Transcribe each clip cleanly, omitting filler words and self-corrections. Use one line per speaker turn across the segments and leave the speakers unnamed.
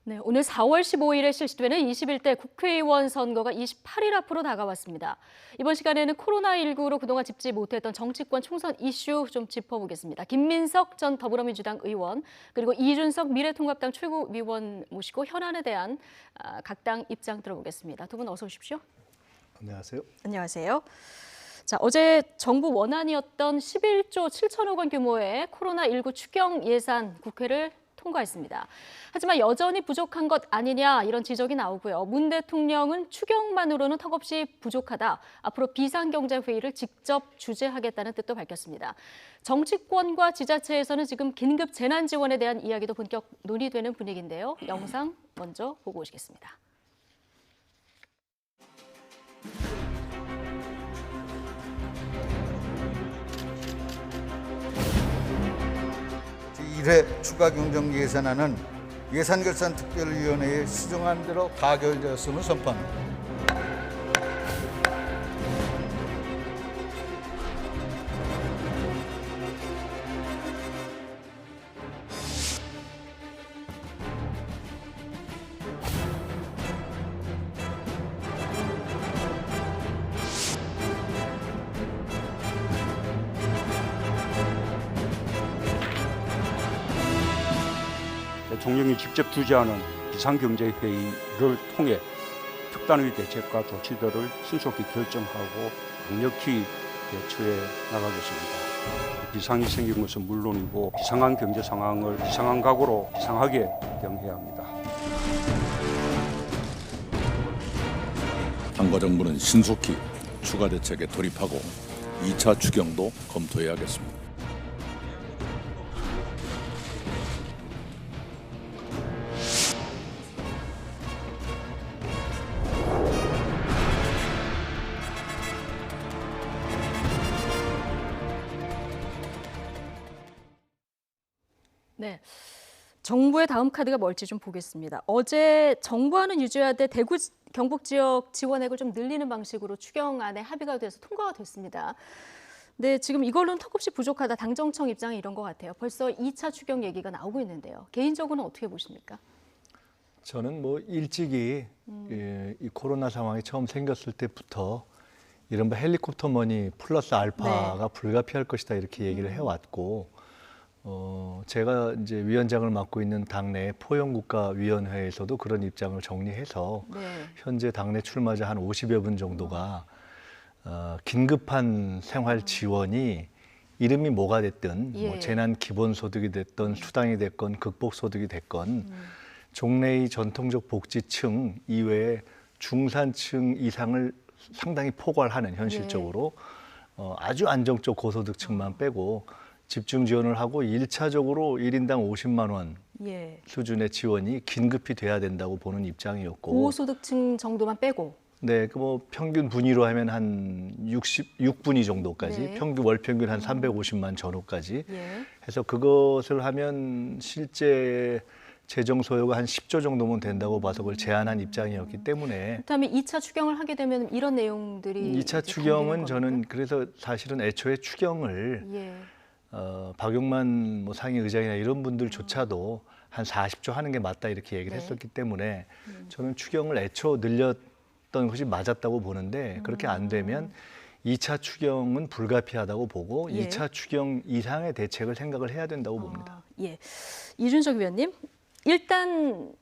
네, 오늘 4월 15일에 실시되는 21대 국회의원 선거가 28일 앞으로 다가왔습니다. 이번 시간에는 코로나19로 그동안 짚지 못했던 정치권 총선 이슈 좀 짚어보겠습니다. 김민석 전 더불어민주당 의원, 그리고 이준석 미래통합당 최고위원 모시고 현안에 대한 각 당 입장 들어보겠습니다. 두 분 어서 오십시오.
안녕하세요.
안녕하세요. 자, 어제 정부 원안이었던 11조 7천억 원 규모의 코로나19 추경 예산 국회를 통과했습니다. 하지만 여전히 부족한 것 아니냐 이런 지적이 나오고요. 문 대통령은 추경만으로는 턱없이 부족하다. 앞으로 비상경제회의를 직접 주재하겠다는 뜻도 밝혔습니다. 정치권과 지자체에서는 지금 긴급 재난지원에 대한 이야기도 본격 논의되는 분위기인데요. 영상 먼저 보고 오시겠습니다.
제1회 추가경정 예산안은 예산결산특별위원회에 시정한 대로 가결되었음을 선포합니다.
대통령이 직접 주재하는 비상경제회의를 통해 특단의 대책과 조치들을 신속히 결정하고 강력히 대처해 나가겠습니다. 비상이 생긴 것은 물론이고 비상한 경제 상황을 비상한 각오로 비상하게 대응해야 합니다.
당과 정부는 신속히 추가 대책에 돌입하고 2차 추경도 검토해야겠습니다.
네, 정부의 다음 카드가 뭘지 좀 보겠습니다. 어제 정부안은 유지해야 돼 대구, 경북 지역 지원액을 좀 늘리는 방식으로 추경안에 합의가 돼서 통과가 됐습니다. 네, 지금 이걸로는 턱없이 부족하다. 당정청 입장이 이런 것 같아요. 벌써 2차 추경 얘기가 나오고 있는데요. 개인적으로는 어떻게 보십니까?
저는 일찍이 이 코로나 상황이 처음 생겼을 때부터 이른바 헬리콥터 머니 플러스 알파가 불가피할 것이다 이렇게 얘기를 해왔고 제가 이제 위원장을 맡고 있는 당내 포용국가위원회에서도 그런 입장을 정리해서 현재 당내 출마자 한 50여 분 정도가 긴급한 생활 지원이 이름이 뭐가 됐든 뭐 재난 기본소득이 됐든 수당이 됐건 극복소득이 됐건 종래의 전통적 복지층 이외에 중산층 이상을 상당히 포괄하는 현실적으로 아주 안정적 고소득층만 빼고 집중 지원을 하고 1차적으로 1인당 50만 원 수준의 지원이 긴급히 돼야 된다고 보는 입장이었고
고소득층 정도만 빼고
네, 그 평균 분위로 하면 한 66분위 정도까지 평균 월 평균 한 350만 전후까지 해서 그것을 하면 실제 재정 소요가 한 10조 정도면 된다고 봐서 그걸 제안한 입장이었기 때문에
그다음에 2차 추경을 하게 되면 이런 내용들이
2차 추경은 저는 그래서 사실은 애초에 추경을 박용만 상임 의장이나 이런 분들조차도 한 40조 하는 게 맞다 이렇게 얘기를 했었기 때문에 저는 추경을 애초 늘렸던 것이 맞았다고 보는데 그렇게 안 되면 2차 추경은 불가피하다고 보고 2차 추경 이상의 대책을 생각을 해야 된다고 봅니다.
이준석 위원님, 일단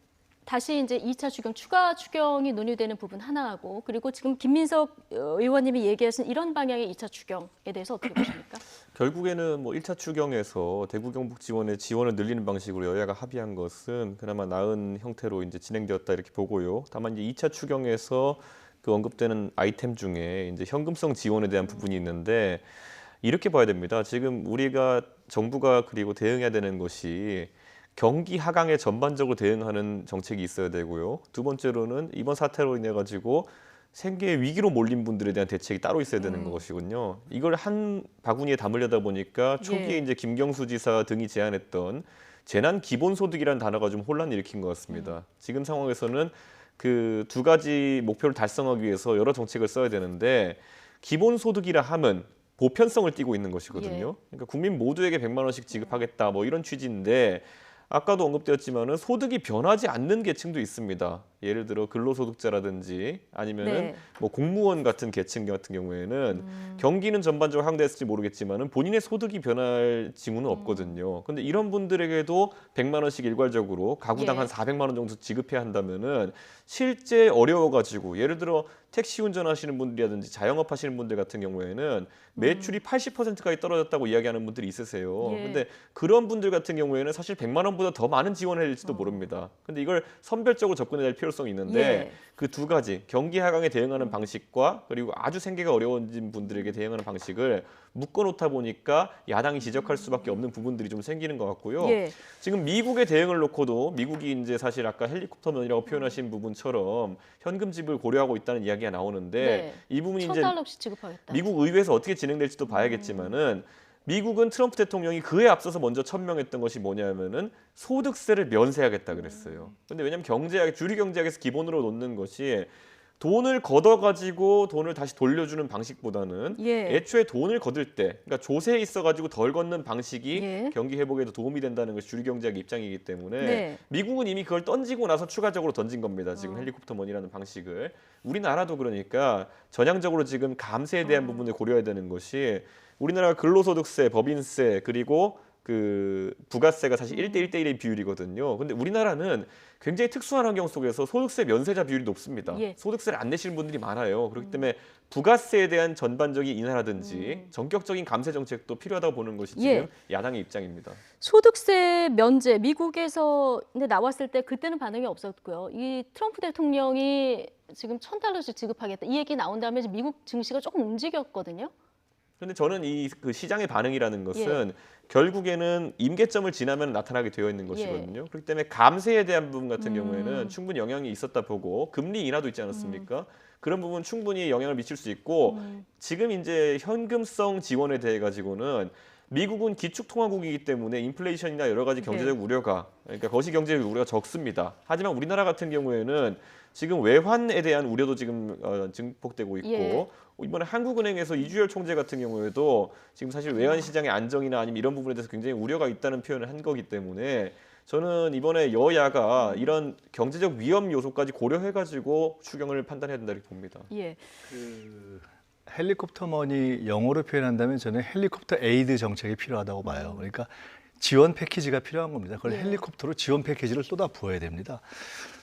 다시 이제 2차 추경, 추가 추경이 논의되는 부분 하나하고 그리고 지금 김민석 의원님이 얘기하신 이런 방향의 2차 추경에 대해서 어떻게 보십니까?
결국에는 1차 추경에서 대구 경북 지원의 지원을 늘리는 방식으로 여야가 합의한 것은 그나마 나은 형태로 이제 진행되었다 이렇게 보고요. 다만 이제 2차 추경에서 그 언급되는 아이템 중에 이제 현금성 지원에 대한 부분이 있는데 이렇게 봐야 됩니다. 지금 우리가 정부가 그리고 대응해야 되는 것이 경기 하강에 전반적으로 대응하는 정책이 있어야 되고요. 두 번째로는 이번 사태로 인해 가지고 생계의 위기로 몰린 분들에 대한 대책이 따로 있어야 되는 것이군요. 이걸 한 바구니에 담으려다 보니까 초기에 이제 김경수 지사 등이 제안했던 재난 기본소득이라는 단어가 좀 혼란을 일으킨 것 같습니다. 지금 상황에서는 그 두 가지 목표를 달성하기 위해서 여러 정책을 써야 되는데 기본소득이라 함은 보편성을 띠고 있는 것이거든요. 그러니까 국민 모두에게 100만 원씩 지급하겠다 뭐 이런 취지인데 아까도 언급되었지만은 소득이 변하지 않는 계층도 있습니다. 예를 들어 근로소득자라든지 아니면은
네.
뭐 공무원 같은 계층 같은 경우에는 경기는 전반적으로 하락됐을지 모르겠지만은 본인의 소득이 변할 징후는 없거든요. 근데 이런 분들에게도 100만 원씩 일괄적으로 가구당
예.
한 400만 원 정도 지급해야 한다면은 실제 어려워가지고 예를 들어 택시 운전하시는 분들이라든지 자영업 하시는 분들 같은 경우에는 매출이 80%까지 떨어졌다고 이야기하는 분들이 있으세요.
예.
근데 그런 분들 같은 경우에는 사실 100만 원보다 더 많은 지원을 해줄지도 모릅니다. 근데 이걸 선별적으로 접근해야 할 필요성이 있는데
예.
그 두 가지 경기 하강에 대응하는 방식과 그리고 아주 생계가 어려워진 분들에게 대응하는 방식을 묶어놓다 보니까 야당이 지적할 수밖에 없는 부분들이 좀 생기는 것 같고요.
예.
지금 미국의 대응을 놓고도 미국이 이제 사실 아까 헬리콥터면이라고 표현하신 부분처럼 현금 지급을 고려하고 있다는 이야기가 나오는데
네.
이 부분이 이제
1,000달러씩 지급하겠다.
미국 의회에서 어떻게 진행될지도 봐야겠지만은 미국은 트럼프 대통령이 그에 앞서서 먼저 천명했던 것이 뭐냐면은 소득세를 면세하겠다 그랬어요. 근데 왜냐하면 경제학, 주류 경제학에서 기본으로 놓는 것이 돈을 걷어가지고 돈을 다시 돌려주는 방식보다는
예.
애초에 돈을 걷을 때, 그러니까 조세에 있어가지고 덜 걷는 방식이
예.
경기 회복에도 도움이 된다는 것이 주류 경제학 입장이기 때문에
네.
미국은 이미 그걸 던지고 나서 추가적으로 던진 겁니다. 지금 헬리콥터 머니라는 방식을. 우리나라도 그러니까 전향적으로 지금 감세에 대한 부분을 고려해야 되는 것이 우리나라가 근로소득세, 법인세 그리고 그 부가세가 사실 1대1대1의 비율이거든요. 근데 우리나라는 굉장히 특수한 환경 속에서 소득세 면세자 비율이 높습니다.
예.
소득세를 안 내시는 분들이 많아요. 그렇기 때문에 부가세에 대한 전반적인 인하라든지 전격적인 감세 정책도 필요하다고 보는 것이 지금
예.
야당의 입장입니다.
소득세 면제 미국에서 근데 나왔을 때 그때는 반응이 없었고요. 이 트럼프 대통령이 지금 1,000달러씩 지급하겠다 이 얘기 나온 다음에 미국 증시가 조금 움직였거든요.
근데 저는 이 그 시장의 반응이라는 것은 결국에는 임계점을 지나면 나타나게 되어 있는 것이거든요. 그렇기 때문에 감세에 대한 부분 같은 경우에는 충분히 영향이 있었다 보고 금리 인하도 있지 않았습니까? 그런 부분 충분히 영향을 미칠 수 있고 지금 이제 현금성 지원에 대해 가지고는 미국은 기축통화국이기 때문에 인플레이션이나 여러 가지 경제적 우려가 그러니까 거시경제적 우려가 적습니다. 하지만 우리나라 같은 경우에는 지금 외환에 대한 우려도 지금 증폭되고 있고
예.
이번에 한국은행에서 이주열 총재 같은 경우에도 지금 사실 외환 시장의 안정이나 아니면 이런 부분에 대해서 굉장히 우려가 있다는 표현을 한 거기 때문에 저는 이번에 여야가 이런 경제적 위험 요소까지 고려해가지고 추경을 판단해야 된다 이렇게 봅니다.
예.
헬리콥터 머니 영어로 표현한다면 저는 헬리콥터 에이드 정책이 필요하다고 봐요. 그러니까 지원 패키지가 필요한 겁니다. 그걸 헬리콥터로 지원 패키지를 쏟아 부어야 됩니다.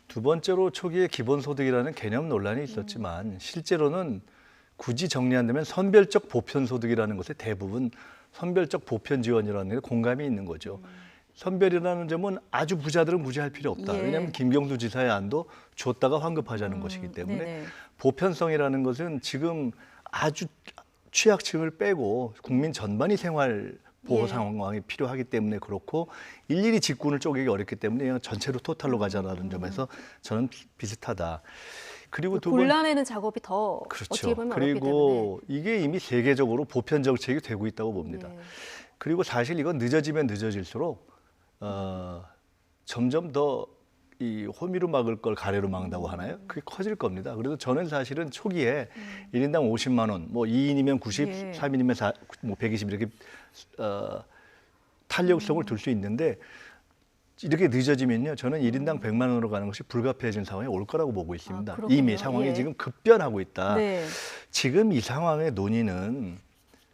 두 번째로 초기에 기본소득이라는 개념 논란이 있었지만 실제로는 굳이 정리한다면 선별적 보편소득이라는 것에 대부분 선별적 보편 지원이라는 게 공감이 있는 거죠. 선별이라는 점은 아주 부자들은 무지할 필요 없다.
예.
왜냐하면 김경수 지사의 안도 줬다가 환급하자는 것이기 때문에
네네.
보편성이라는 것은 지금 아주 취약층을 빼고 국민 전반이 생활 보호
예.
상황이 필요하기 때문에 그렇고 일일이 직군을 쪼개기 어렵기 때문에 그냥 전체로 토탈로 가자라는 점에서 저는 비슷하다. 그리고 두 번,
골라내는 작업이 더
그렇죠.
어떻게 보면 어렵기
그리고 이게 이미 세계적으로 보편 정책이 되고 있다고 봅니다.
때문에.
그리고 사실 이건 늦어지면 늦어질수록 점점 더 이 호미로 막을 걸 가래로 막는다고 하나요? 그게 커질 겁니다. 그래서 저는 사실은 초기에 1인당 50만 원, 뭐 2인이면 90,
예.
3인이면 뭐 120 이렇게 탄력성을 둘 수 있는데 이렇게 늦어지면요, 저는 1인당 100만 원으로 가는 것이 불가피해진 상황이 올 거라고 보고 있습니다.
그렇군요.
이미 상황이
예.
지금 급변하고 있다.
네.
지금 이 상황의 논의는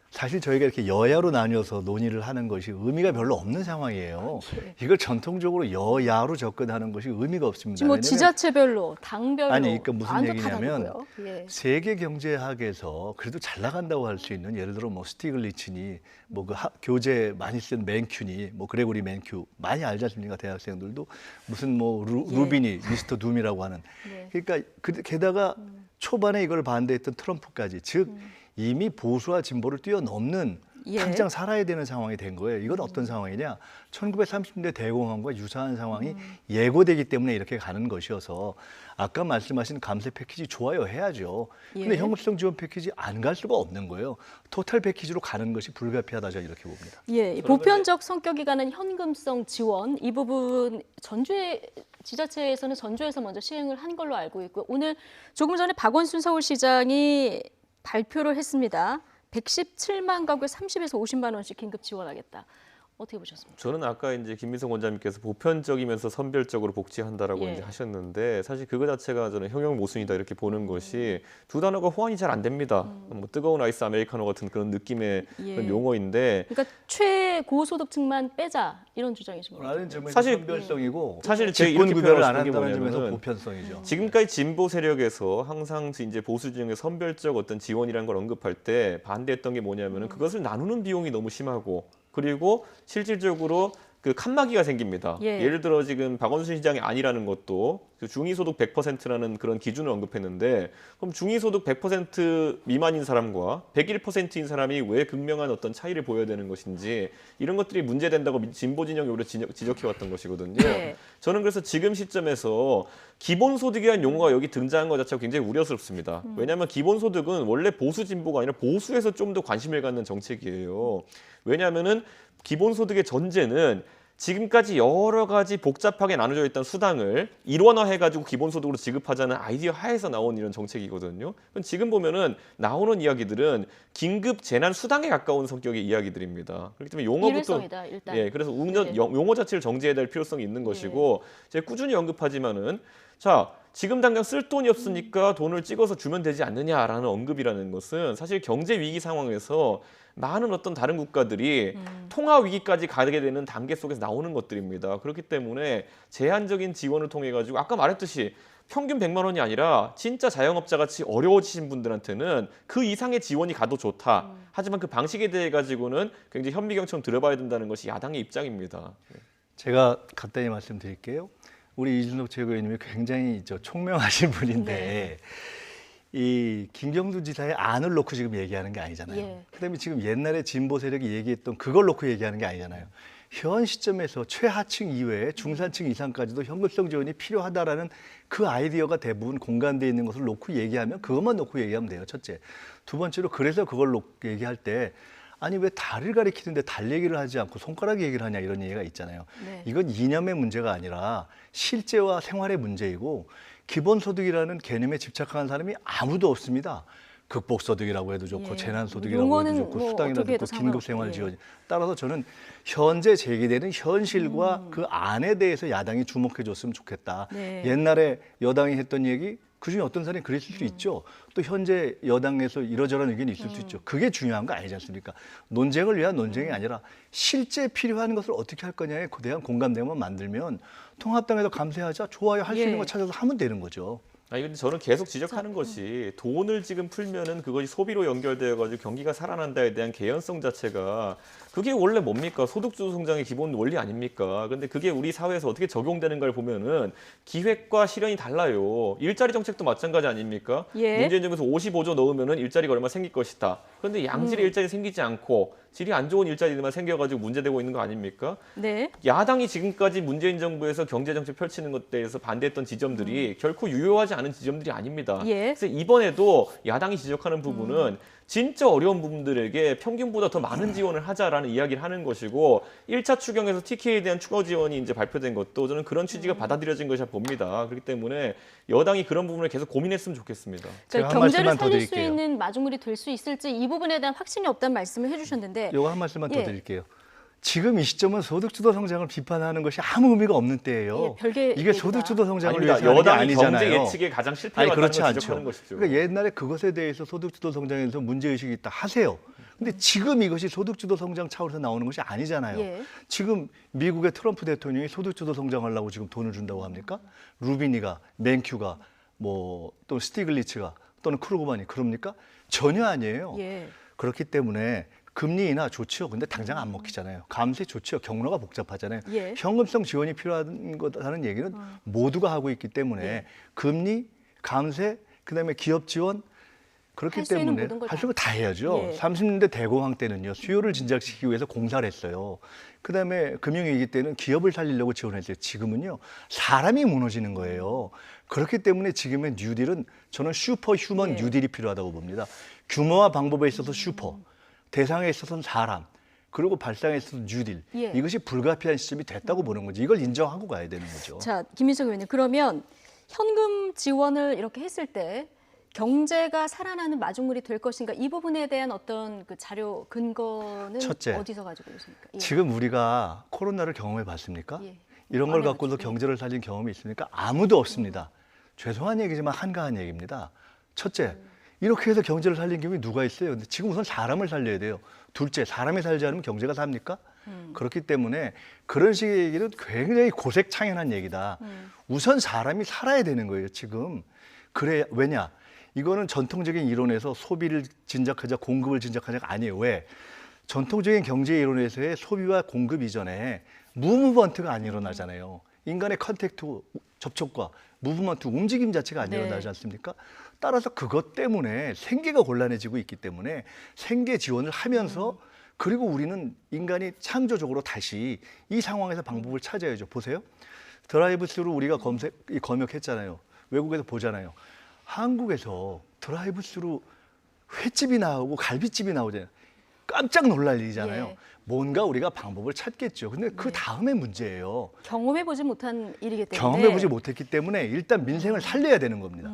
사실 저희가 이렇게 여야로 나뉘어서 논의를 하는 것이 의미가 별로 없는 상황이에요. 이걸 전통적으로 여야로 접근하는 것이 의미가 없습니다.
지금 뭐
왜냐하면
지자체별로, 당별로
아니, 그러니까 무슨
안
얘기냐면
좋다라고요. 예.
세계 경제학에서 그래도 잘 나간다고 할 수 있는 예를 들어 뭐 스티글리츠니 뭐 그 교재 많이 쓴 맨큐니 뭐 그레고리 맨큐 많이 알지 않습니까? 대학생들도 무슨 뭐 루비니 미스터 둠이라고 하는
네.
그러니까 게다가 초반에 이걸 반대했던 트럼프까지 즉 이미 보수와 진보를 뛰어넘는
예.
당장 살아야 되는 상황이 된 거예요. 이건 어떤 상황이냐? 1930년대 대공황과 유사한 상황이 예고되기 때문에 이렇게 가는 것이어서 아까 말씀하신 감세 패키지 좋아요 해야죠. 근데
예.
현금성 지원 패키지 안 갈 수가 없는 거예요. 토탈 패키지로 가는 것이 불가피하다 저는 이렇게 봅니다.
예, 이 보편적 성격이 가는 현금성 지원 이 부분 전주에 지자체에서는 전주에서 먼저 시행을 한 걸로 알고 있고 오늘 조금 전에 박원순 서울시장이 발표를 했습니다. 117만 가구에 30에서 50만 원씩 긴급 지원하겠다. 어떻게 보셨습니까?
저는 아까 이제 김민석 원장님께서 보편적이면서 선별적으로 복지한다라고
예.
이제 하셨는데 사실 그거 자체가 저는 형용 모순이다 이렇게 보는 것이 두 단어가 호환이 잘 안 됩니다. 뭐 뜨거운 아이스 아메리카노 같은 그런 느낌의
예.
그런 용어인데
그러니까 최고소득층만 빼자 이런 주장이신 거죠.
라는 점에서
사실
선별성이고
사실 제가
직권
이렇게
구별을 안
표현하고 싶은 게
한다는 점에서
뭐냐면은
보편성이죠.
지금까지 진보 세력에서 항상 이제 보수 진영의 선별적 어떤 지원이라는 걸 언급할 때 반대했던 게 뭐냐면은 그것을 나누는 비용이 너무 심하고 그리고 실질적으로 그 칸막이가 생깁니다.
예.
예를 들어 지금 박원순 시장이 아니라는 것도 그 중위소득 100%라는 그런 기준을 언급했는데 그럼 중위소득 100% 미만인 사람과 101%인 사람이 왜 극명한 어떤 차이를 보여야 되는 것인지 이런 것들이 문제된다고 진보 진영이 오히려 지적해왔던 것이거든요.
네.
저는 그래서 지금 시점에서 기본소득이라는 용어가 여기 등장한 것 자체가 굉장히 우려스럽습니다. 왜냐하면 기본소득은 원래 보수 진보가 아니라 보수에서 좀 더 관심을 갖는 정책이에요. 왜냐하면은 기본소득의 전제는 지금까지 여러 가지 복잡하게 나눠져 있던 수당을 일원화해가지고 기본소득으로 지급하자는 아이디어 하에서 나온 이런 정책이거든요. 그럼 지금 보면은 나오는 이야기들은 긴급 재난 수당에 가까운 성격의 이야기들입니다. 그렇기 때문에 용어부터
일회성이다 일단.
예, 그래서
네.
용어 자체를 정제해야 될 필요성이 있는 것이고 제가 꾸준히 언급하지만은 자 지금 당장 쓸 돈이 없으니까 돈을 찍어서 주면 되지 않느냐라는 언급이라는 것은 사실 경제 위기 상황에서 많은 어떤 다른 국가들이 통화 위기까지 가게 되는 단계 속에서 나오는 것들입니다. 그렇기 때문에 제한적인 지원을 통해 가지고 아까 말했듯이 평균 100만 원이 아니라 진짜 자영업자 같이 어려워지신 분들한테는 그 이상의 지원이 가도 좋다. 하지만 그 방식에 대해 가지고는 굉장히 현미경처럼 들어봐야 된다는 것이 야당의 입장입니다.
제가 간단히 말씀드릴게요. 우리 이준석 최고위원님이 굉장히 총명하신 분인데 이 김경수 지사의 안을 놓고 지금 얘기하는 게 아니잖아요.
예.
그다음에 지금 옛날에 진보 세력이 얘기했던 그걸 놓고 얘기하는 게 아니잖아요. 현 시점에서 최하층 이외에 중산층 이상까지도 현금성 지원이 필요하다라는 그 아이디어가 대부분 공감되어 있는 것을 놓고 얘기하면 그것만 놓고 얘기하면 돼요. 첫째. 두 번째로 그래서 그걸 놓고 얘기할 때 아니 왜 달을 가리키는데 달 얘기를 하지 않고 손가락 얘기를 하냐 이런 얘기가 있잖아요.
네.
이건 이념의 문제가 아니라 실제와 생활의 문제이고 기본소득이라는 개념에 집착하는 사람이 아무도 없습니다. 극복소득이라고 해도 좋고
예.
재난소득이라고 해도
용어는
좋고
뭐
수당이라도
어떻게 해도
좋고 긴급
상관없-
생활지원.
예.
따라서 저는 현재 제기되는 현실과 그 안에 대해서 야당이 주목해 줬으면 좋겠다.
네.
옛날에 여당이 했던 얘기 그중에 어떤 사람이 그랬을 수 있죠. 또 현재 여당에서 이러저런 의견이 있을 수 있죠. 그게 중요한 거 아니지 않습니까? 논쟁을 위한 논쟁이 아니라 실제 필요한 것을 어떻게 할 거냐에 대한 공감대만 만들면 통합당에서 감세하자 좋아요 할 수 있는
예.
거 찾아서 하면 되는 거죠.
아니 근데 저는 계속 지적하는 것이 돈을 지금 풀면은 그것이 소비로 연결되어 가지고 경기가 살아난다에 대한 개연성 자체가 그게 원래 뭡니까? 소득주도 성장의 기본 원리 아닙니까? 근데 그게 우리 사회에서 어떻게 적용되는 걸 보면은 기획과 실현이 달라요. 일자리 정책도 마찬가지 아닙니까?
예.
문재인 정부에서 55조 넣으면은 일자리가 얼마 생길 것이다. 그런데 양질의 일자리 생기지 않고 질이 안 좋은 일자리들만 생겨가지고 문제되고 있는 거 아닙니까?
네.
야당이 지금까지 문재인 정부에서 경제정책 펼치는 것에 대해서 반대했던 지점들이 결코 유효하지 않은 지점들이 아닙니다.
예.
그래서 이번에도 야당이 지적하는 부분은 진짜 어려운 부분들에게 평균보다 더 많은 지원을 하자라는 이야기를 하는 것이고 1차 추경에서 TK에 대한 추가 지원이 이제 발표된 것도 저는 그런 취지가 받아들여진 것이라 봅니다. 그렇기 때문에 여당이 그런 부분을 계속 고민했으면 좋겠습니다.
제가
그러니까
한
경제를
말씀만 더
살릴 수
드릴게요.
있는 마중물이 될 수 있을지 이 부분에 대한 확신이 없다는 말씀을 해주셨는데
요거 한 말씀만
예.
더 드릴게요. 지금 이 시점은 소득주도 성장을 비판하는 것이 아무 의미가 없는 때예요.
예, 별개
이게
얘기다.
소득주도 성장을
아닙니다.
위해서 하는 게
여당이 경제
아니잖아요.
예측에 가장
아니
실패했다는
그렇지
걸
않죠.
지적하는 것이죠.
그러니까 옛날에 그것에 대해서 소득주도 성장에서 문제의식이 있다 하세요. 근데 지금 이것이 소득주도 성장 차원에서 나오는 것이 아니잖아요.
예.
지금 미국의 트럼프 대통령이 소득주도 성장하려고 지금 돈을 준다고 합니까? 루비니가, 맨큐가, 뭐 또 스티글리츠가 또는 크루그만이 그럽니까? 전혀 아니에요.
예.
그렇기 때문에 금리 인하 좋죠. 근데 당장 안 먹히잖아요. 감세 좋죠. 경로가 복잡하잖아요.
예.
현금성 지원이 필요한 거라는 얘기는 모두가 하고 있기 때문에
예.
금리, 감세, 그다음에 기업 지원 그렇기
할수 있는
때문에
모든 걸
할 수 있는 거 다 해야죠.
예.
30년대 대공황 때는요. 수요를 진작시키기 위해서 공사를 했어요. 그다음에 금융위기 때는 기업을 살리려고 지원했어요. 지금은요. 사람이 무너지는 거예요. 그렇기 때문에 지금의 뉴딜은 저는 슈퍼 휴먼
예.
뉴딜이 필요하다고 봅니다. 규모와 방법에 있어서 슈퍼, 대상에 있어서는 사람, 그리고 발상에 있어서 뉴딜.
예.
이것이 불가피한 시점이 됐다고 보는 거지. 이걸 인정하고 가야 되는 거죠.
자, 김민석 의원님 그러면 현금 지원을 이렇게 했을 때 경제가 살아나는 마중물이 될 것인가 이 부분에 대한 어떤 그 자료 근거는
첫째,
어디서 가지고 계십니까? 예.
지금 우리가 코로나를 경험해 봤습니까?
예.
이런 걸
안
갖고도
해봤죠.
경제를 살린 경험이 있습니까? 아무도 없습니다. 죄송한 얘기지만 한가한 얘기입니다. 첫째, 이렇게 해서 경제를 살린 경우에 누가 있어요? 근데 지금 우선 사람을 살려야 돼요. 둘째, 사람이 살지 않으면 경제가 삽니까? 그렇기 때문에 그런 식의 얘기는 굉장히 고색창연한 얘기다. 우선 사람이 살아야 되는 거예요, 지금. 그래, 왜냐? 이거는 전통적인 이론에서 소비를 진작하자, 공급을 진작하자가 아니에요. 왜? 전통적인 경제 이론에서의 소비와 공급 이전에 무브먼트가 안 일어나잖아요. 인간의 컨택트, 접촉과 무브먼트, 움직임 자체가 안
네.
일어나지 않습니까? 따라서 그것 때문에 생계가 곤란해지고 있기 때문에 생계 지원을 하면서 그리고 우리는 인간이 창조적으로 다시 이 상황에서 방법을 찾아야죠. 보세요. 드라이브스루 우리가 검역했잖아요. 외국에서 보잖아요. 한국에서 드라이브스루 횟집이 나오고 갈비집이 나오잖아요. 깜짝 놀랄 일이잖아요.
예.
뭔가 우리가 방법을 찾겠죠. 근데 그 다음에 문제예요.
경험해보지 못한 일이기 때문에
경험해보지 못했기 때문에 일단 민생을 살려야 되는 겁니다.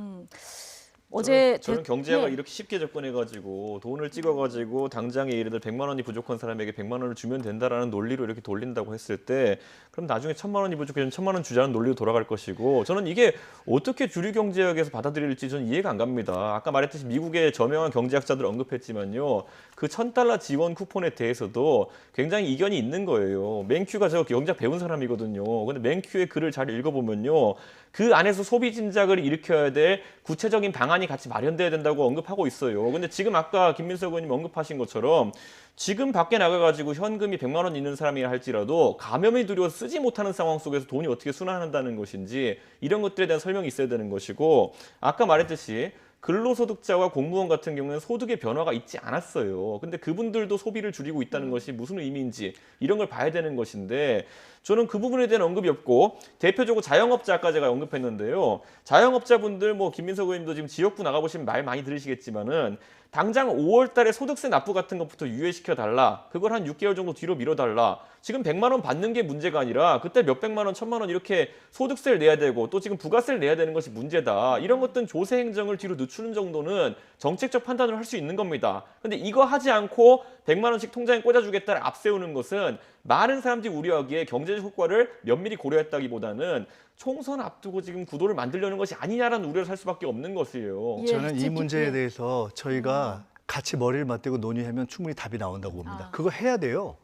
어제
저는 경제학을
예.
이렇게 쉽게 접근해가지고 돈을 찍어가지고 당장에 예를 들어 100만 원이 부족한 사람에게 100만 원을 주면 된다라는 논리로 이렇게 돌린다고 했을 때 그럼 나중에 1000만 원이 부족해지면 1000만 원 주자는 논리로 돌아갈 것이고 저는 이게 어떻게 주류 경제학에서 받아들일지 저는 이해가 안 갑니다. 아까 말했듯이 미국의 저명한 경제학자들 언급했지만요. 그 $1000 지원 쿠폰에 대해서도 굉장히 이견이 있는 거예요. 맨큐가 저 경제학 배운 사람이거든요. 근데 맨큐의 글을 잘 읽어보면요. 그 안에서 소비 진작을 일으켜야 될 구체적인 방안이 같이 마련돼야 된다고 언급하고 있어요. 근데 지금 아까 김민석 의원님 언급하신 것처럼 지금 밖에 나가가지고 현금이 100만 원 있는 사람이라 할지라도 감염이 두려워서 쓰지 못하는 상황 속에서 돈이 어떻게 순환한다는 것인지 이런 것들에 대한 설명이 있어야 되는 것이고 아까 말했듯이 근로소득자와 공무원 같은 경우는 소득의 변화가 있지 않았어요. 근데 그분들도 소비를 줄이고 있다는 것이 무슨 의미인지 이런 걸 봐야 되는 것인데 저는 그 부분에 대한 언급이 없고 대표적으로 자영업자 아까 제가 언급했는데요. 자영업자분들 뭐 김민석 의원님도 지금 지역구 나가보시면 말 많이 들으시겠지만은 당장 5월 달에 소득세 납부 같은 것부터 유예시켜 달라. 그걸 한 6개월 정도 뒤로 미뤄 달라. 지금 100만 원 받는 게 문제가 아니라 그때 몇백만 원, 1000만 원 이렇게 소득세를 내야 되고 또 지금 부가세를 내야 되는 것이 문제다. 이런 것들은 조세 행정을 뒤로 늦추는 정도는 정책적 판단을 할 수 있는 겁니다. 근데 이거 하지 않고 100만 원씩 통장에 꽂아주겠다를 앞세우는 것은 많은 사람들이 우려하기에 경제적 효과를 면밀히 고려했다기보다는 총선 앞두고 지금 구도를 만들려는 것이 아니냐라는 우려를 살 수밖에 없는 것이에요.
예,
저는 이
특히-
문제에
예.
대해서 저희가 같이 머리를 맞대고 논의하면 충분히 답이 나온다고 봅니다.
아.
그거 해야 돼요.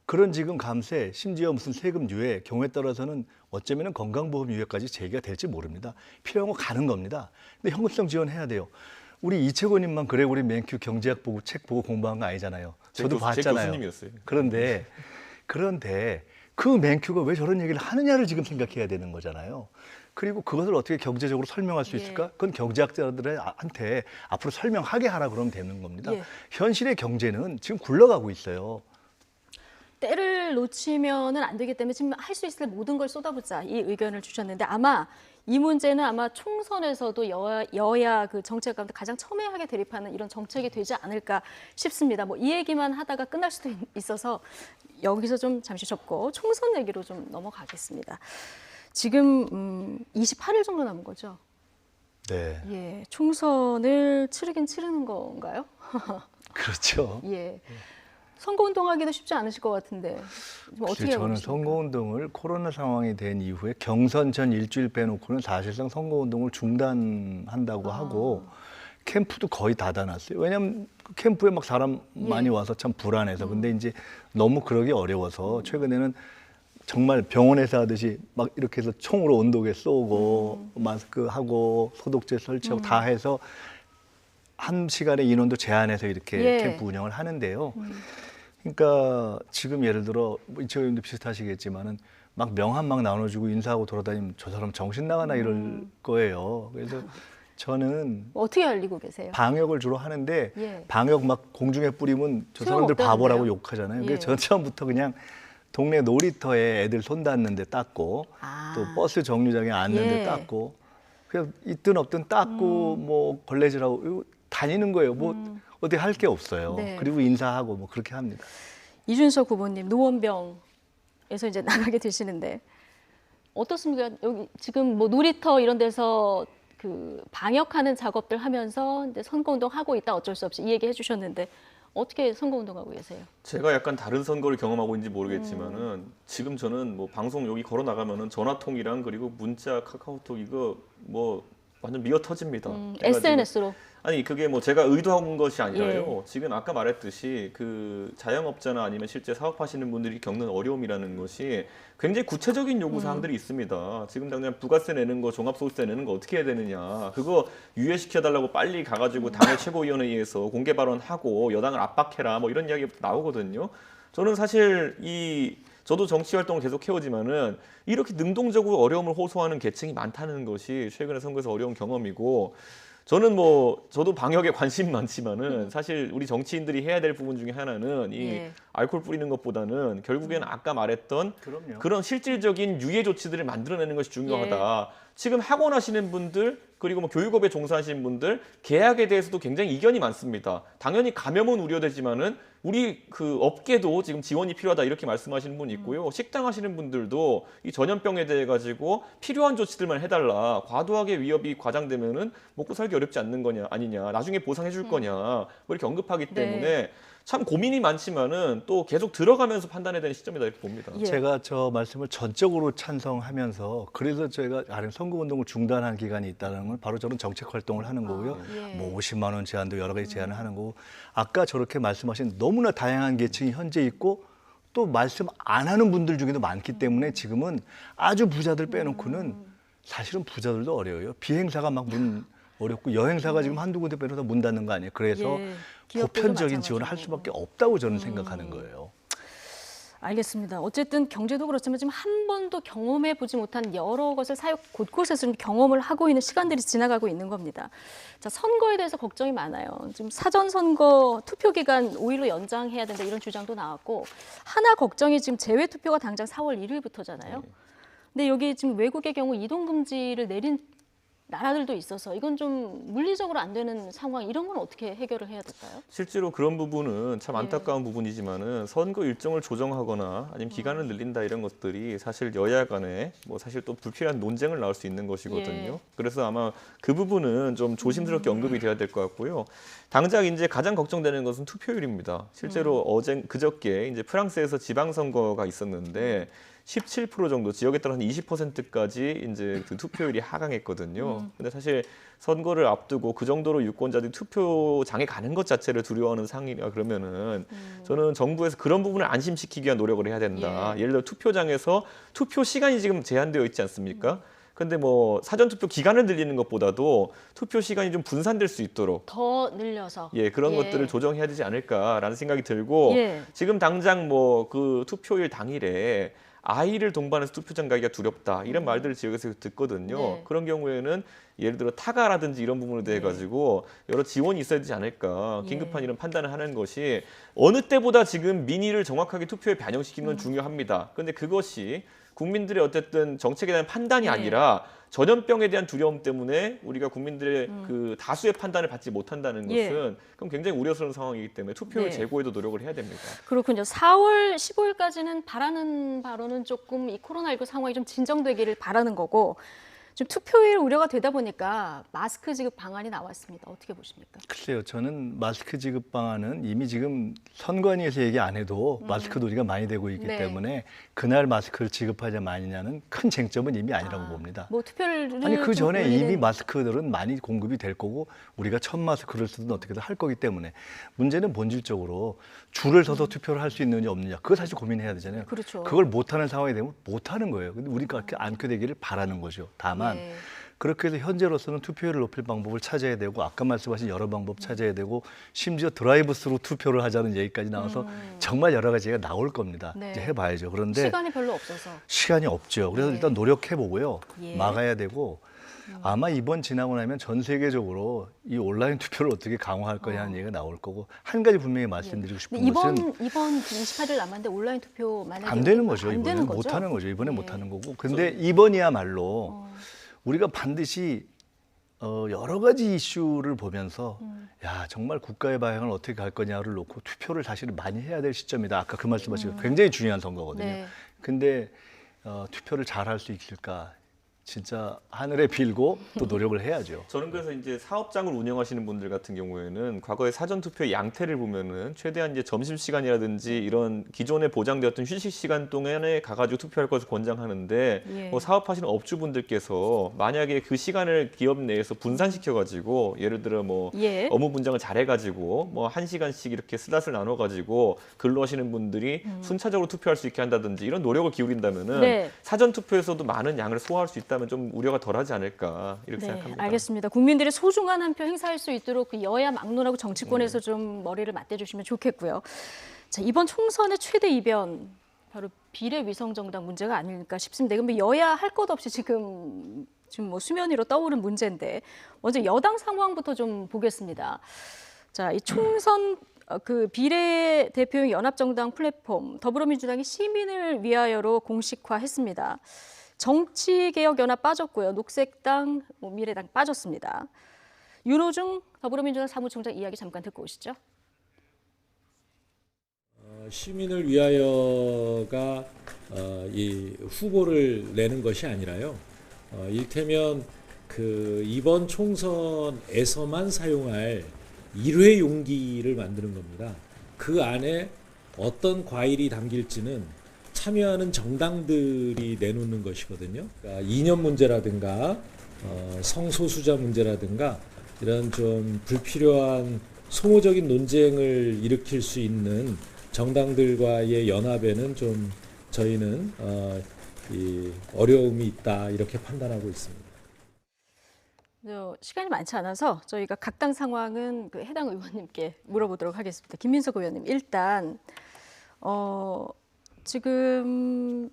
그런 지금 감세, 심지어 무슨 세금 유예, 경우에 따라서는 어쩌면 건강보험 유예까지 제기가 될지 모릅니다. 필요한 거 가는 겁니다. 근데 현금성 지원해야 돼요. 우리 이채권님만 그래 우리 맨큐 경제학 보고 책 보고 공부한 거 아니잖아요. 저도
제
봤잖아요.
교수님이었어요.
그런데 그 맨큐가 왜 저런 얘기를 하느냐를 지금 생각해야 되는 거잖아요. 그리고 그것을 어떻게 경제적으로 설명할 수 있을까? 그건 경제학자들한테 앞으로 설명하게 하라 그러면 되는 겁니다.
예.
현실의 경제는 지금 굴러가고 있어요.
때를 놓치면은 안 되기 때문에 지금 할 수 있을 모든 걸 쏟아붓자 이 의견을 주셨는데 아마 이 문제는 아마 총선에서도 여야 그 정책 가운데 가장 첨예하게 대립하는 이런 정책이 되지 않을까 싶습니다. 뭐 이 얘기만 하다가 끝날 수도 있어서 여기서 좀 잠시 접고 총선 얘기로 좀 넘어가겠습니다. 지금 28일 정도 남은 거죠?
네,
예, 총선을 치르긴 치르는 건가요?
그렇죠.
예. 선거운동하기도 쉽지 않으실 것 같은데 좀 어떻게
저는
해보십니까?
선거운동을 코로나 상황이 된 이후에 경선 전 일주일 빼놓고는 사실상 선거운동을 중단한다고 하고 캠프도 거의 닫아놨어요. 왜냐하면 그 캠프에 막 사람 많이 와서 참 불안해서. 근데 이제 너무 그러기 어려워서 최근에는 정말 병원에서 하듯이 막 이렇게 해서 총으로 온도계 쏘고 마스크 하고 소독제 설치하고 다 해서 한 시간의 인원도 제한해서 이렇게
예.
캠프 운영을 하는데요. 그러니까 지금 예를 들어 뭐 이철 의원도 비슷하시겠지만은 막 명함 막 나눠주고 인사하고 돌아다니면 저 사람 정신 나가나 이럴 거예요. 그래서 저는
어떻게 알리고 계세요?
방역을 주로 하는데
예.
방역 막 공중에 뿌리면 저 사람들
소용없다는데요?
바보라고 욕하잖아요.
예.
그래서 전 처음부터 그냥 동네 놀이터에 애들 손 닿는데 닦고
아.
또 버스 정류장에 앉는데
예.
닦고 그냥 있든 없든 닦고 뭐 걸레질하고 이거 다니는 거예요. 뭐 어디 할 게 없어요.
네.
그리고 인사하고 뭐 그렇게 합니다.
이준석 후보님 노원병에서 이제 나가게 되시는데 어떻습니까? 여기 지금 뭐 놀이터 이런 데서 그 방역하는 작업들 하면서 이제 선거운동 하고 있다 어쩔 수 없이 이 얘기 해주셨는데 어떻게 선거운동하고 계세요?
제가 약간 다른 선거를 경험하고 있는지 모르겠지만은 지금 저는 뭐 방송 여기 걸어 나가면은 전화통이랑 그리고 문자, 카카오톡 이거 뭐 완전 미어 터집니다. 그래가지고
SNS로.
아니 그게 뭐 제가 의도한 것이 아니라요. 지금 아까 말했듯이 그 자영업자나 아니면 실제 사업하시는 분들이 겪는 어려움이라는 것이 굉장히 구체적인 요구 사항들이 있습니다. 지금 당장 부가세 내는 거, 종합소득세 내는 거 어떻게 해야 되느냐. 그거 유예시켜 달라고 빨리 가가지고 당의 최고위원회의에서 공개 발언하고 여당을 압박해라 뭐 이런 이야기부터 나오거든요. 저는 사실 저도 정치 활동을 계속 해오지만은 이렇게 능동적으로 어려움을 호소하는 계층이 많다는 것이 최근에 선거에서 어려운 경험이고 저는 저도 방역에 관심 많지만은 사실 우리 정치인들이 해야 될 부분 중에 하나는 이 알코올 뿌리는 것보다는 결국에는 아까 말했던
그럼요.
그런 실질적인 유예 조치들을 만들어내는 것이 중요하다. 지금 학원 하시는 분들 그리고 뭐 교육업에 종사하시는 분들 계약에 대해서도 굉장히 이견이 많습니다. 당연히 감염은 우려되지만은 우리 그 업계도 지금 지원이 필요하다 이렇게 말씀하시는 분이 있고요. 식당 하시는 분들도 이 전염병에 대해 가지고 필요한 조치들만 해달라. 과도하게 위협이 과장되면은 먹고 살기 어렵지 않는 거냐 아니냐. 나중에 보상해 줄 거냐. 뭐 이렇게 언급하기 때문에 참 고민이 많지만은 또 계속 들어가면서 판단해야 되는 시점이다 이렇게 봅니다.
제가 저 말씀을 전적으로 찬성하면서 그래서 저희가 선거운동을 중단한 기간이 있다는 걸 바로 저는 정책 활동을 하는 거고요. 뭐 50만 원 제한도 여러 가지 제한을 하는 거고 아까 저렇게 말씀하신 너무나 다양한 계층이 현재 있고 또 말씀 안 하는 분들 중에도 많기 때문에 지금은 아주 부자들 빼놓고는 사실은 부자들도 어려워요. 비행사가 막 문 어렵고 여행사가 지금 한두 군데 빼놓다 문 닫는 거 아니에요. 그래서 보편적인 지원을 할 수밖에 없다고 저는 생각하는 거예요.
알겠습니다. 어쨌든 경제도 그렇지만 지금 한 번도 경험해 보지 못한 여러 것을 사역 곳곳에서 좀 경험을 하고 있는 시간들이 지나가고 있는 겁니다. 자, 선거에 대해서 걱정이 많아요. 지금 사전 선거 투표 기간 5일로 연장해야 된다 이런 주장도 나왔고 하나 걱정이 지금 재외 투표가 당장 4월 1일부터잖아요. 근데 여기 지금 외국의 경우 이동 금지를 내린 나라들도 있어서 이건 좀 물리적으로 안 되는 상황 이런 건 어떻게 해결을 해야 될까요?
실제로 그런 부분은 참 안타까운 부분이지만은 선거 일정을 조정하거나 아니면 기간을 늘린다 이런 것들이 사실 여야 간에 뭐 사실 또 불필요한 논쟁을 낳을 수 있는 것이거든요. 그래서 아마 그 부분은 좀 조심스럽게 언급이 돼야 될 것 같고요. 당장 이제 가장 걱정되는 것은 투표율입니다. 실제로 그저께 이제 프랑스에서 지방선거가 있었는데 17% 정도 지역에 따라서 20%까지 이제 그 투표율이 하강했거든요. 근데 사실 선거를 앞두고 그 정도로 유권자들이 투표장에 가는 것 자체를 두려워하는 상황이라 그러면은 저는 정부에서 그런 부분을 안심시키기 위한 노력을 해야 된다. 예를 들어 투표장에서 투표 시간이 지금 제한되어 있지 않습니까? 근데 뭐 사전 투표 기간을 늘리는 것보다도 투표 시간이 좀 분산될 수 있도록
더 늘려서
그런 것들을 조정해야 되지 않을까라는 생각이 들고 지금 당장 뭐 그 투표일 당일에 아이를 동반해서 투표장 가기가 두렵다 이런 말들을 지역에서 듣거든요. 그런 경우에는 예를 들어 타가라든지 이런 부분에 대해 가지고 여러 지원이 있어야 되지 않을까 긴급한 이런 판단을 하는 것이 어느 때보다 지금 민의를 정확하게 투표에 반영시키는 건 중요합니다. 그런데 그것이 국민들의 어쨌든 정책에 대한 판단이 아니라 전염병에 대한 두려움 때문에 우리가 국민들의 그 다수의 판단을 받지 못한다는 것은 그럼 굉장히 우려스러운 상황이기 때문에 투표율 제고에도 노력을 해야 됩니다.
그렇군요. 4월 15일까지는 바라는 바로는 조금 이 코로나19 상황이 좀 진정되기를 바라는 거고 지금 투표일 우려가 되다 보니까 마스크 지급 방안이 나왔습니다. 어떻게 보십니까?
글쎄요. 저는 마스크 지급 방안은 이미 지금 선관위에서 얘기 안 해도 마스크 논의가 많이 되고 있기 때문에 그날 마스크를 지급하냐 마냐는 큰 쟁점은 이미 아니라고 봅니다.
뭐 투표를
아니 그 전에
좀
이미 마스크들은 많이 공급이 될 거고 우리가 첫 마스크를 쓰든 어떻게든 할 거기 때문에 문제는 본질적으로 줄을 서서 투표를 할 수 있느냐 없느냐 그거 사실 고민해야 되잖아요.
그렇죠.
그걸 못하는 상황이 되면 못하는 거예요. 근데 우리가 그렇게 않게 되기를 바라는 거죠. 다만 그렇게 해서 현재로서는 투표율을 높일 방법을 찾아야 되고 아까 말씀하신 여러 방법 찾아야 되고 심지어 드라이브스루 투표를 하자는 얘기까지 나와서 정말 여러 가지가 나올 겁니다. 이제 해봐야죠. 그런데
시간이 별로 없어서
시간이 없죠. 그래서 일단 노력해보고요. 막아야 되고 아마 이번 지나고 나면 전 세계적으로 이 온라인 투표를 어떻게 강화할 거냐는 얘기가 나올 거고 한 가지 분명히 말씀드리고 싶은
이번
것은
28일 남았는데 온라인 투표 만약에
안 되는 거죠.
안
이번에
되는 거죠?
못 하는 거죠. 이번에 못 하는 거고. 근데 이번이야말로 우리가 반드시 여러 가지 이슈를 보면서 야 정말 국가의 방향을 어떻게 갈 거냐를 놓고 투표를 사실은 많이 해야 될 시점이다. 아까 그 말씀하신 굉장히 중요한 선거거든요. 근데 투표를 잘 할 수 있을까? 진짜 하늘에 빌고 또 노력을 해야죠.
저는 그래서 이제 사업장을 운영하시는 분들 같은 경우에는 과거의 사전 투표의 양태를 보면은 최대한 이제 점심 시간이라든지 이런 기존에 보장되었던 휴식 시간 동안에 가가지고 투표할 것을 권장하는데
예.
뭐 사업하시는 업주분들께서 만약에 그 시간을 기업 내에서 분산시켜가지고 예를 들어 뭐
예.
업무 분장을 잘해가지고 뭐 1시간씩 이렇게 스닷을 나눠가지고 근로하시는 분들이 순차적으로 투표할 수 있게 한다든지 이런 노력을 기울인다면은
네.
사전 투표에서도 많은 양을 소화할 수 있다면 좀 우려가 덜하지 않을까 이렇게
네,
생각합니다.
알겠습니다. 국민들이 소중한 한 표 행사할 수 있도록 그 여야 막론하고 정치권에서 좀 머리를 맞대주시면 좋겠고요. 자, 이번 총선의 최대 이변 바로 비례위성정당 문제가 아닐까 싶습니다. 이건 뭐 여야 할 것 없이 지금 뭐 수면 위로 떠오른 문제인데 먼저 여당 상황부터 좀 보겠습니다. 자, 이 총선 그 비례대표용 연합정당 플랫폼 더불어민주당이 시민을 위하여로 공식화했습니다. 정치개혁연합 빠졌고요. 녹색당, 미래당 빠졌습니다. 윤호중 더불어민주당 사무총장 이야기 잠깐 듣고 오시죠.
시민을 위하여가 이 후보를 내는 것이 아니라요. 일테면 그 이번 총선에서만 사용할 1회 용기를 만드는 겁니다. 그 안에 어떤 과일이 담길지는 참여하는 정당들이 내놓는 것이거든요. 그러니까 이념 문제라든가 성소수자 문제라든가 이런 좀 불필요한 소모적인 논쟁을 일으킬 수 있는 정당들과의 연합에는 좀 저희는 이 어려움이 있다 이렇게 판단하고 있습니다.
시간이 많지 않아서 저희가 각 당 상황은 그 해당 의원님께 물어보도록 하겠습니다. 김민석 의원님, 일단 지금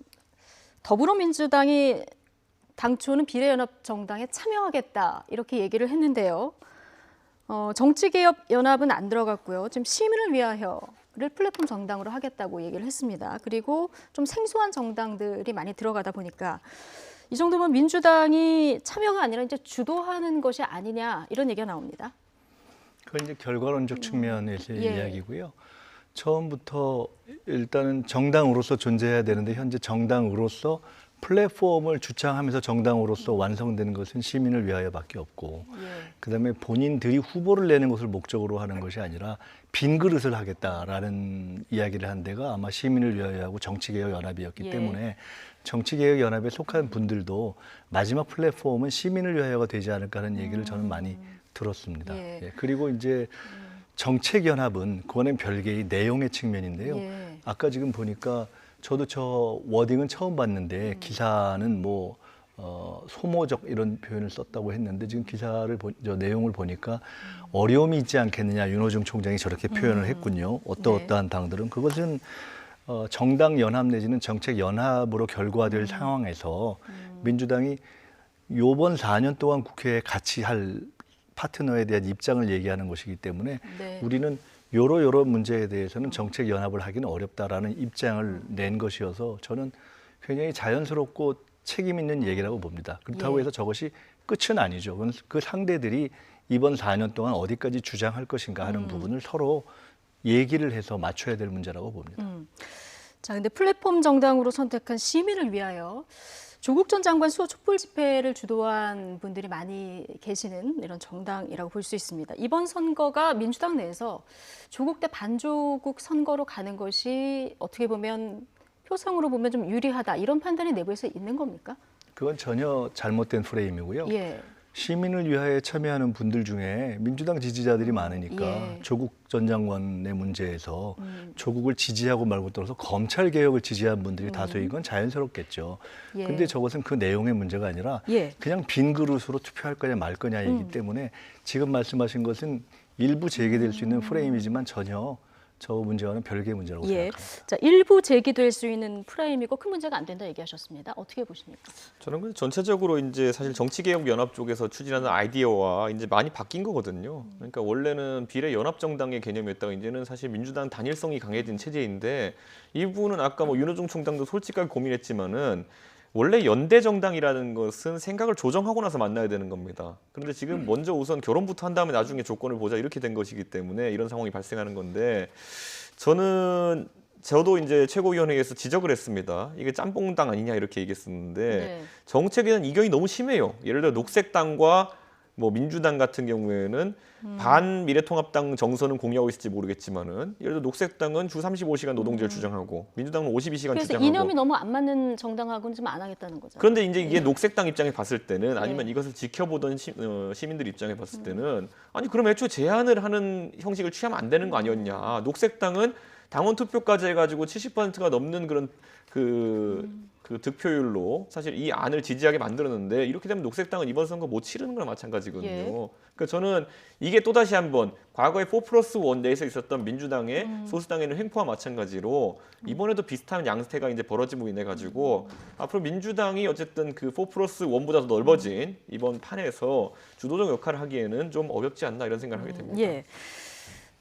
더불어민주당이 당초는 비례연합정당에 참여하겠다 이렇게 얘기를 했는데요. 정치개혁연합은 안 들어갔고요. 지금 시민을 위하여를 플랫폼 정당으로 하겠다고 얘기를 했습니다. 그리고 좀 생소한 정당들이 많이 들어가다 보니까 이 정도면 민주당이 참여가 아니라 이제 주도하는 것이 아니냐 이런 얘기가 나옵니다.
그건 이제 결과론적 측면에서의
예.
이야기고요. 처음부터 일단은 정당으로서 존재해야 되는데 현재 정당으로서 플랫폼을 주창하면서 정당으로서 완성되는 것은 시민을 위하여밖에 없고 그다음에 본인들이 후보를 내는 것을 목적으로 하는 것이 아니라 빈 그릇을 하겠다라는 이야기를 한 데가 아마 시민을 위하여하고 정치개혁연합이었기 때문에 정치개혁연합에 속한 분들도 마지막 플랫폼은 시민을 위하여가 되지 않을까 하는 얘기를 저는 많이 들었습니다. 예. 그리고 이제 정책연합은 그거는 별개의 내용의 측면인데요. 아까 지금 보니까 저도 저 워딩은 처음 봤는데 기사는 뭐 소모적 이런 표현을 썼다고 했는데 지금 기사를 저 내용을 보니까 어려움이 있지 않겠느냐 윤호중 총장이 저렇게 표현을 했군요. 어떠한 당들은 그것은 정당 연합 내지는 정책 연합으로 결과될 상황에서 민주당이 요번 4년 동안 국회에 같이 할 파트너에 대한 입장을 얘기하는 것이기 때문에 우리는 여러 문제에 대해서는 정책 연합을 하기는 어렵다라는 입장을 낸 것이어서 저는 굉장히 자연스럽고 책임 있는 얘기라고 봅니다. 그렇다고 해서 저것이 끝은 아니죠. 그건 그 상대들이 이번 4년 동안 어디까지 주장할 것인가 하는 부분을 서로 얘기를 해서 맞춰야 될 문제라고 봅니다.
자, 근데 플랫폼 정당으로 선택한 시민을 위하여 조국 전 장관 수호 촛불 집회를 주도한 분들이 많이 계시는 이런 정당이라고 볼 수 있습니다. 이번 선거가 민주당 내에서 조국 대 반조국 선거로 가는 것이 어떻게 보면 표상으로 보면 좀 유리하다 이런 판단이 내부에서 있는 겁니까?
그건 전혀 잘못된 프레임이고요.
예.
시민을 위하여 참여하는 분들 중에 민주당 지지자들이 많으니까 조국 전 장관의 문제에서 조국을 지지하고 말고 떠나서 검찰 개혁을 지지한 분들이 다수인 건 자연스럽겠죠. 근데 저것은 그 내용의 문제가 아니라 그냥 빈 그릇으로 투표할 거냐 말 거냐이기 때문에 지금 말씀하신 것은 일부 제기될 수 있는 프레임이지만 전혀 저 문제와는 별개의 문제라고 생각합니다.
자, 일부 제기될 수 있는 프레임이고 큰 문제가 안 된다 얘기하셨습니다. 어떻게 보십니까?
저는 그 전체적으로 이제 사실 정치개혁연합 쪽에서 추진하는 아이디어와 이제 많이 바뀐 거거든요. 그러니까 원래는 비례연합정당의 개념이었다가 이제는 사실 민주당 단일성이 강해진 체제인데 이 부분은 아까 뭐 윤호중 총장도 솔직하게 고민했지만은 원래 연대 정당이라는 것은 생각을 조정하고 나서 만나야 되는 겁니다. 그런데 지금 먼저 우선 결혼부터 한 다음에 나중에 조건을 보자 이렇게 된 것이기 때문에 이런 상황이 발생하는 건데 저는 저도 이제 최고위원회에서 지적을 했습니다. 이게 짬뽕당 아니냐 이렇게 얘기했었는데
네.
정책에 대한 이견이 너무 심해요. 예를 들어 녹색당과 뭐 민주당 같은 경우에는 반 미래통합당 정서는 공유하고 있을지 모르겠지만은 예를 들어 녹색당은 주 35시간 노동제를 주장하고 민주당은 52시간
그래서
주장하고
이념이 너무 안 맞는 정당하고는 좀 안 하겠다는 거죠.
그런데 이제 이게 녹색당 입장에 봤을 때는 아니면
예.
이것을 지켜보던 시민들 입장에 봤을 때는 아니 그럼 애초에 제한을 하는 형식을 취하면 안 되는 거 아니었냐. 녹색당은 당원 투표까지 해가지고 70%가 넘는 그런 그 득표율로 사실 이 안을 지지하게 만들었는데 이렇게 되면 녹색당은 이번 선거 못 치르는 거나 마찬가지거든요.
예.
그러니까 저는 이게 또다시 한번 과거에 4+1 내에서 있었던 민주당의 소수당에는 횡포와 마찬가지로 이번에도 비슷한 양태가 이제 벌어짐으로 인해 가지고 앞으로 민주당이 어쨌든 그 4+1보다 더 넓어진 이번 판에서 주도적 역할을 하기에는 좀 어렵지 않나 이런 생각을 하게 됩니다.
예.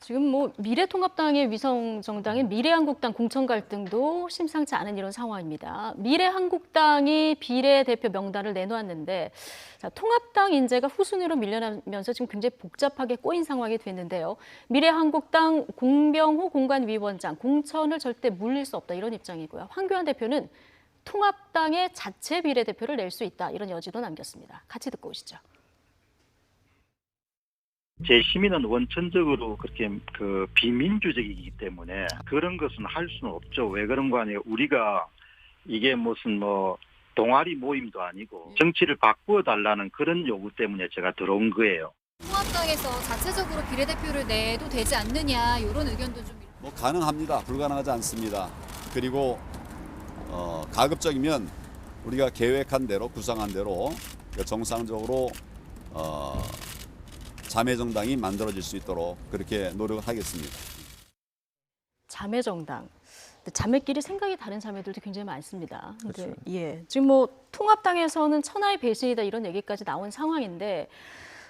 지금 뭐 미래통합당의 위성 정당인 미래한국당 공천 갈등도 심상치 않은 이런 상황입니다. 미래한국당이 비례대표 명단을 내놓았는데 자, 통합당 인재가 후순위로 밀려나면서 지금 굉장히 복잡하게 꼬인 상황이 됐는데요. 미래한국당 공병호 공관위원장 공천을 절대 물릴 수 없다 이런 입장이고요. 황교안 대표는 통합당의 자체 비례대표를 낼 수 있다 이런 여지도 남겼습니다. 같이 듣고 오시죠.
제 시민은 원천적으로 그렇게 비민주적이기 때문에 그런 것은 할 수는 없죠. 왜 그런 거 아니에요? 우리가 이게 무슨 동아리 모임도 아니고 정치를 바꾸어 달라는 그런 요구 때문에 제가 들어온 거예요.
통합당에서 자체적으로 비례대표를 내도 되지 않느냐 이런 의견도 좀
가능합니다. 불가능하지 않습니다. 그리고 가급적이면 우리가 계획한 대로 구상한 대로 정상적으로 자매정당이 만들어질 수 있도록 그렇게 노력을 하겠습니다.
자매정당. 자매끼리 생각이 다른 자매들도 굉장히 많습니다. 근데
그렇죠.
예, 지금 뭐 통합당에서는 천하의 배신이다 이런 얘기까지 나온 상황인데,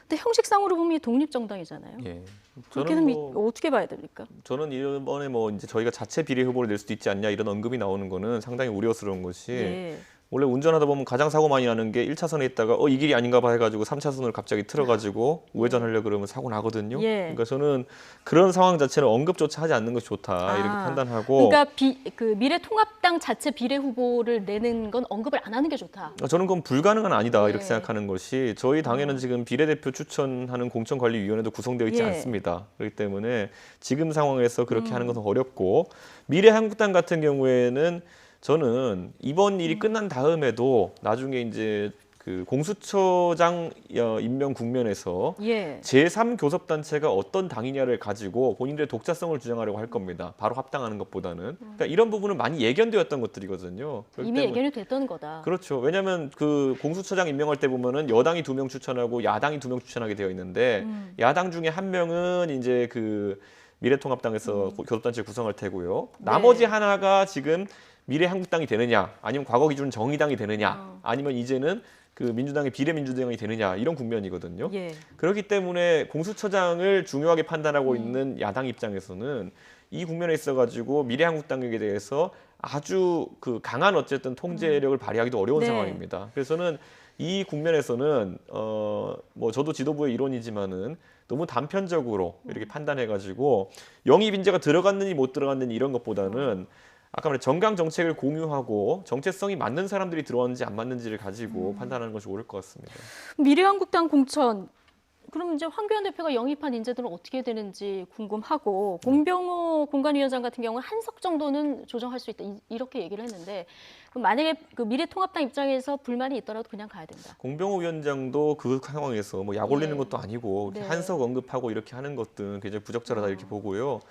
근데 형식상으로 보면 독립정당이잖아요.
예.
그렇게
저는
되면 어떻게 봐야 됩니까?
저는 이번에 뭐 이제 저희가 자체 비례 후보를 낼 수도 있지 않냐 이런 언급이 나오는 거는 상당히 우려스러운 것이
예.
원래 운전하다 보면 가장 사고 많이 나는 게 1차선에 있다가 이 길이 아닌가 봐 해가지고 3차선을 갑자기 틀어가지고 우회전하려고 그러면 사고 나거든요.
예.
그러니까 저는 그런 상황 자체는 언급조차 하지 않는 것이 좋다 이렇게 판단하고.
그러니까 미래통합당 자체 비례 후보를 내는 건 언급을 안 하는 게 좋다.
저는 그건 불가능은 아니다 이렇게
예.
생각하는 것이 저희 당에는 지금 비례대표 추천하는 공천관리위원회도 구성되어 있지
예.
않습니다. 그렇기 때문에 지금 상황에서 그렇게 하는 것은 어렵고 미래한국당 같은 경우에는 저는 이번 일이 끝난 다음에도 나중에 이제 그 공수처장 임명 국면에서
예.
제3교섭단체가 어떤 당이냐를 가지고 본인들의 독자성을 주장하려고 할 겁니다. 바로 합당하는 것보다는. 그러니까 이런 부분은 많이 예견되었던 것들이거든요.
이미 예견이 됐던 거다.
그렇죠. 왜냐하면 그 공수처장 임명할 때 보면은 여당이 2명 추천하고 야당이 2명 추천하게 되어 있는데 야당 중에 한 명은 이제 그 미래통합당에서 교섭단체 구성할 테고요. 나머지 하나가 지금 미래한국당이 되느냐, 아니면 과거 기준 정의당이 되느냐, 아니면 이제는 그 민주당의 비례민주당이 되느냐 이런 국면이거든요.
예.
그렇기 때문에 공수처장을 중요하게 판단하고 있는 야당 입장에서는 이 국면에 있어가지고 미래한국당에 대해서 아주 그 강한 어쨌든 통제력을 발휘하기도 어려운
네.
상황입니다. 그래서는 이 국면에서는 뭐 저도 지도부의 일원이지만은 너무 단편적으로 이렇게 판단해가지고 영입 인재가 들어갔느니 못 들어갔느니 이런 것보다는 아까 말한 정강 정책을 공유하고 정체성이 맞는 사람들이 들어왔는지 안 맞는지를 가지고 판단하는 것이 옳을 것 같습니다.
미래한국당 공천. 그럼 이제 황교안 대표가 영입한 인재들은 어떻게 되는지 궁금하고 공병호 공관위원장 같은 경우는 한석 정도는 조정할 수 있다 이렇게 얘기를 했는데 그럼 만약에 그 미래통합당 입장에서 불만이 있더라도 그냥 가야 된다.
공병호 위원장도 그 상황에서 뭐 약 올리는
예.
것도 아니고
네.
한석 언급하고 이렇게 하는 것들은 굉장히 부적절하다 이렇게 보고요.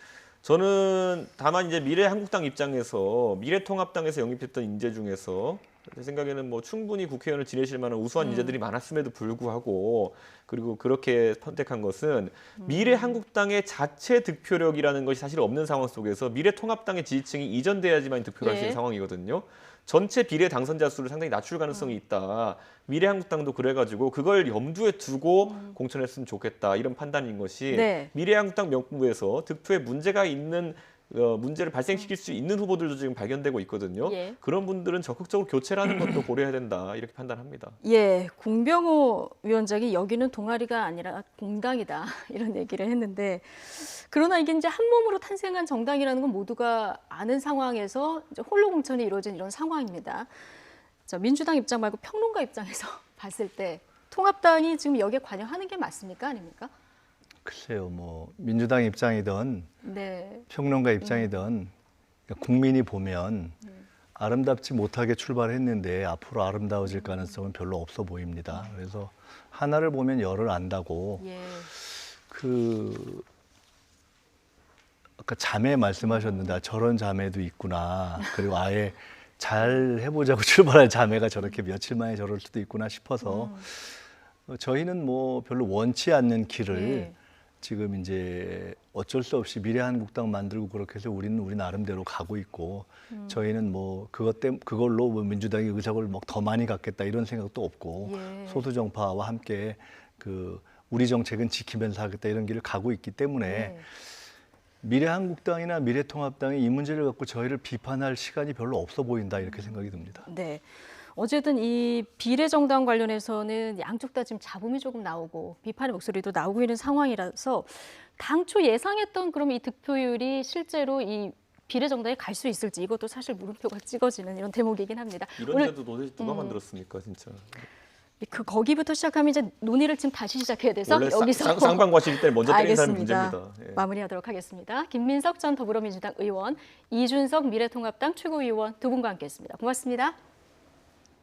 저는 다만 이제 미래한국당 입장에서 미래통합당에서 영입했던 인재 중에서 제 생각에는 뭐 충분히 국회의원을 지내실 만한 우수한 인재들이 많았음에도 불구하고 그리고 그렇게 선택한 것은 미래한국당의 자체 득표력이라는 것이 사실 없는 상황 속에서 미래통합당의 지지층이 이전돼야지만 득표를 할 수
예.
있는 상황이거든요. 전체 비례 당선자 수를 상당히 낮출 가능성이 있다. 미래한국당도 그래가지고 그걸 염두에 두고 공천했으면 좋겠다 이런 판단인 것이
네.
미래한국당 명부에서 득표에 문제가 있는 문제를 발생시킬 수 있는 후보들도 지금 발견되고 있거든요.
예.
그런 분들은 적극적으로 교체라는 것도 고려해야 된다 이렇게 판단합니다.
예, 공병호 위원장이 여기는 동아리가 아니라 공당이다 이런 얘기를 했는데 그러나 이게 이제 한 몸으로 탄생한 정당이라는 건 모두가 아는 상황에서 이제 홀로 공천이 이루어진 이런 상황입니다. 자, 민주당 입장 말고 평론가 입장에서 봤을 때 통합당이 지금 여기에 관여하는 게 맞습니까? 아닙니까?
글쎄요, 뭐 민주당 입장이든
네.
평론가 입장이든 국민이 보면 아름답지 못하게 출발했는데 앞으로 아름다워질 가능성은 별로 없어 보입니다. 그래서 하나를 보면 열을 안다고
예.
아까 자매 말씀하셨는데 아, 저런 자매도 있구나. 그리고 아예 잘 해보자고 출발한 자매가 저렇게 며칠 만에 저럴 수도 있구나 싶어서 저희는 뭐 별로 원치 않는 길을
예.
지금 이제 어쩔 수 없이 미래한국당 만들고 그렇게 해서 우리 나름대로 가고 있고 저희는 뭐 그걸로 뭐 민주당이 의석을 뭐 더 많이 갖겠다 이런 생각도 없고
예.
소수정파와 함께 우리 정책은 지키면서 하겠다 이런 길을 가고 있기 때문에
예.
미래한국당이나 미래통합당이 이 문제를 갖고 저희를 비판할 시간이 별로 없어 보인다 이렇게 생각이 듭니다.
네. 어쨌든 이 비례정당 관련해서는 양쪽 다 지금 잡음이 조금 나오고 비판의 목소리도 나오고 있는 상황이라서 당초 예상했던 그럼 이 득표율이 실제로 이 비례정당에 갈 수 있을지 이것도 사실 물음표가 찍어지는 이런 대목이긴 합니다.
이런 데도 도대체 누가 만들었습니까, 진짜?
거기부터 시작하면 이제 논의를 지금 다시 시작해야 돼서
원래
여기서
쌍방과실 때 먼저 때린 사람이
알겠습니다.
문제입니다. 예.
마무리하도록 하겠습니다. 김민석 전 더불어민주당 의원, 이준석 미래통합당 최고위원 두 분과 함께했습니다. 고맙습니다.